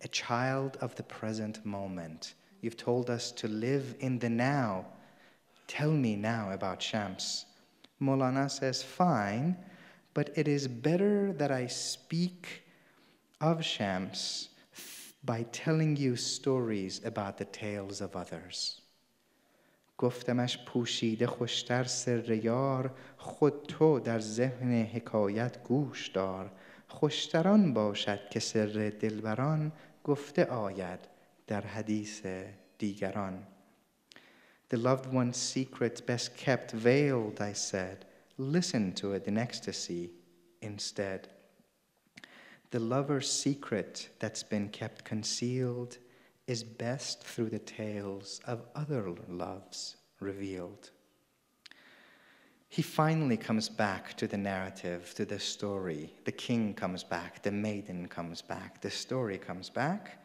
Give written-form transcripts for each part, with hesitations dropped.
a child of the present moment. You've told us to live in the now. Tell me now about Shams. Mawlana says, fine, but it is better that I speak of Shams by telling you stories about the tales of others. گفتمش پوشیده خوشتر سر یار خود تو در ذهن حکایت گوش دار خوشتران باشد که سر دلبران گفته آید در حدیث دیگران. The loved one's secret best kept veiled, I said. Listen to it in ecstasy instead. The lover's secret that's been kept concealed is best through the tales of other loves revealed. He finally comes back to the narrative, to the story. The king comes back, the maiden comes back, the story comes back.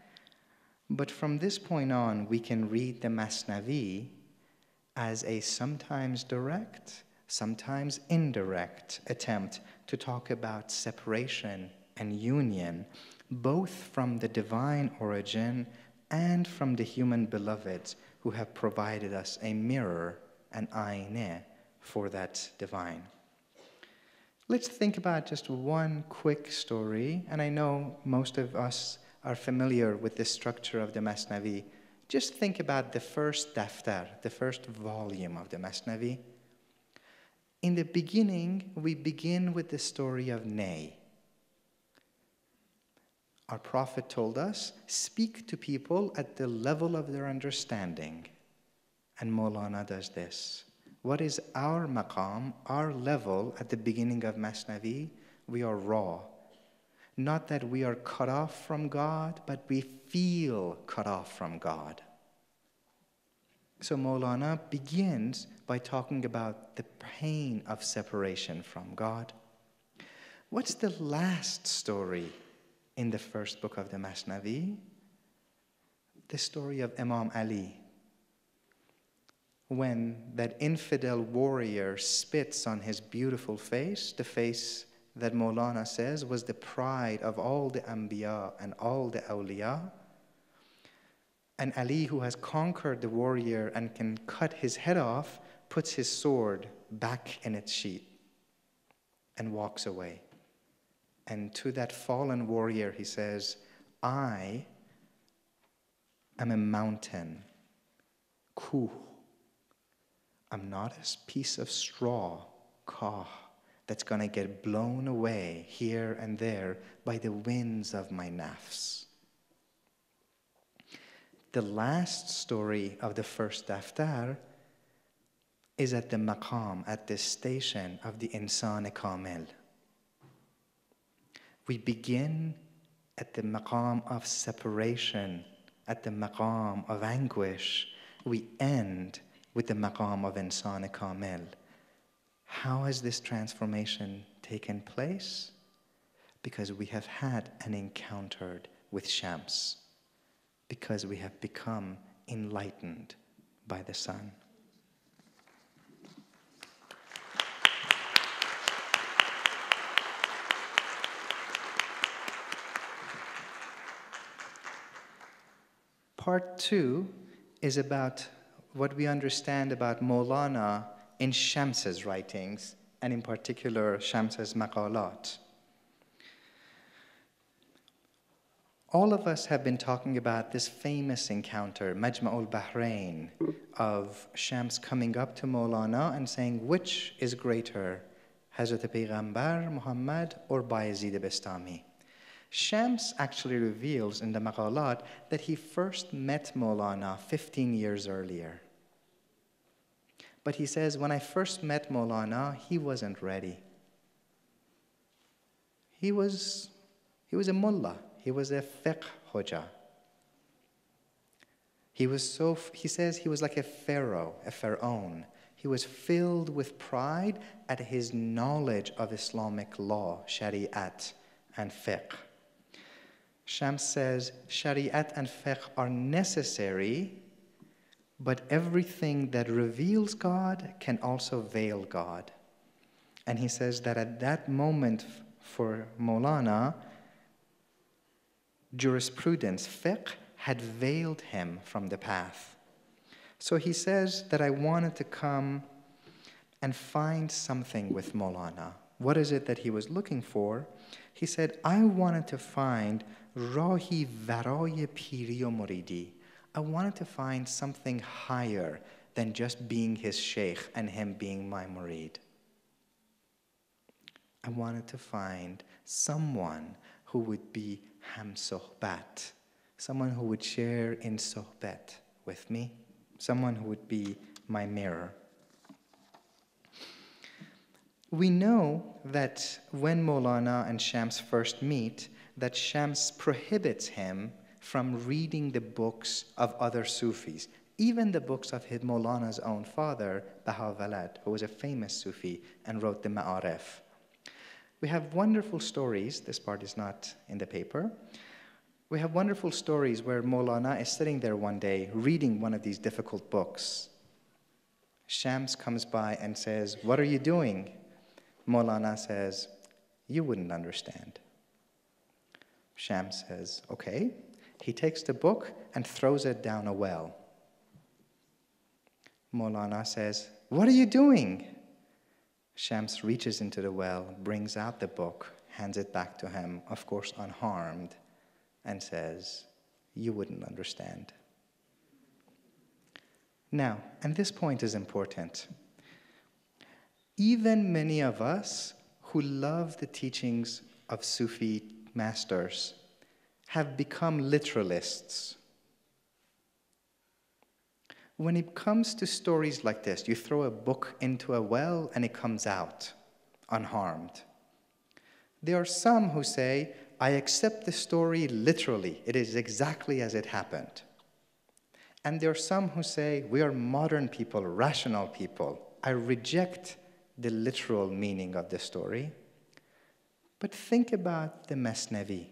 But from this point on, we can read the Masnavi as a sometimes direct, sometimes indirect attempt to talk about separation and union, both from the divine origin and from the human beloveds who have provided us a mirror, an Ayna, for that divine. Let's think about just one quick story, and I know most of us are familiar with the structure of the Masnavi. Just think about the first daftar, the first volume of the Masnavi. In the beginning, we begin with the story of Nay. Our Prophet told us, speak to people at the level of their understanding. And Mawlana does this. What is our maqam, our level at the beginning of Masnavi? We are raw. Not that we are cut off from God, but we feel cut off from God. So Mawlana begins by talking about the pain of separation from God. What's the last story in the first book of the Masnavi? The story of Imam Ali. When that infidel warrior spits on his beautiful face, the face that Mawlana says was the pride of all the Anbiya and all the Awliya, and Ali, who has conquered the warrior and can cut his head off, puts his sword back in its sheath and walks away. And to that fallen warrior, he says, I am a mountain, kuh. I'm not a piece of straw, kah, that's going to get blown away here and there by the winds of my nafs. The last story of the first daftar is at the maqam, at the station of the insan kamil. We begin at the maqam of separation, at the maqam of anguish. We end with the maqam of insan kamil. How has this transformation taken place? Because we have had an encounter with Shams. Because we have become enlightened by the sun. Part 2 is about what we understand about Mawlana in Shams's writings, and in particular Shams's maqalat. All of us have been talking about this famous encounter, Majma'ul Bahrain, of Shams coming up to Mawlana and saying, which is greater, Hazrat Payghambar Muhammad or Bayezid Bistami? Shams actually reveals in the maqalat that he first met Mawlana 15 years earlier. But he says, when I first met Mawlana, he wasn't ready. He was a mullah. He was a fiqh hoja. He says he was like a pharaoh, a pharaoh. He was filled with pride at his knowledge of Islamic law, shariat, and fiqh. Shams says, shariat and fiqh are necessary, but everything that reveals God can also veil God. And he says that at that moment for Mawlana, jurisprudence, fiqh, had veiled him from the path. So he says that I wanted to come and find something with Mawlana. What is it that he was looking for? He said, I wanted to find Rahi Varaye Piri o Muridi. I wanted to find something higher than just being his sheikh and him being my murid. I wanted to find someone who would be ham sohbat, someone who would share in sohbat with me, someone who would be my mirror. We know that when Mawlana and Shams first meet, that Shams prohibits him from reading the books of other Sufis, even the books of his Mawlana's own father, Baha'u'llah, who was a famous Sufi and wrote the Ma'arif. We have wonderful stories, this part is not in the paper. We have wonderful stories where Mawlana is sitting there one day reading one of these difficult books. Shams comes by and says, "What are you doing?" Mawlana says, "You wouldn't understand." Shams says, "Okay." He takes the book and throws it down a well. Mawlana says, "What are you doing?" Shams reaches into the well, brings out the book, hands it back to him, of course unharmed, and says, "You wouldn't understand." Now, and this point is important. Even many of us who love the teachings of Sufi masters have become literalists. When it comes to stories like this, you throw a book into a well and it comes out unharmed. There are some who say, I accept the story literally. It is exactly as it happened. And there are some who say, we are modern people, rational people. I reject the literal meaning of the story. But think about the Masnavi.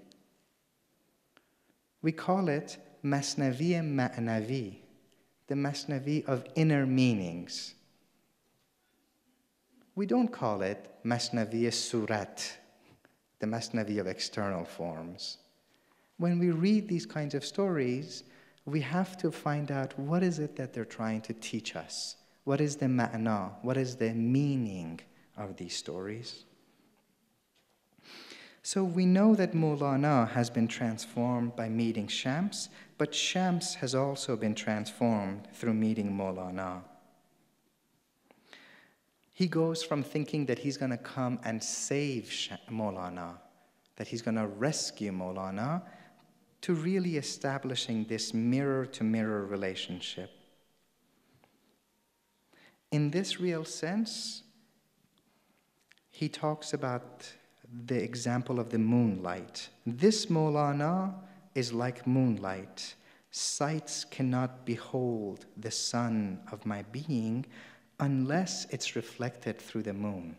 We call it Masnavi Ma'navi, the Masnavi of inner meanings. We don't call it Masnavi Surat, the Masnavi of external forms. When we read these kinds of stories, we have to find out what is it that they're trying to teach us. What is the ma'na? What is the meaning of these stories? So we know that Mawlana has been transformed by meeting Shams, but Shams has also been transformed through meeting Mawlana. He goes from thinking that he's going to come and save Mawlana, that he's going to rescue Mawlana, to really establishing this mirror-to-mirror relationship. In this real sense, he talks about the example of the moonlight. This Mawlana is like moonlight. Sights cannot behold the sun of my being unless it's reflected through the moon.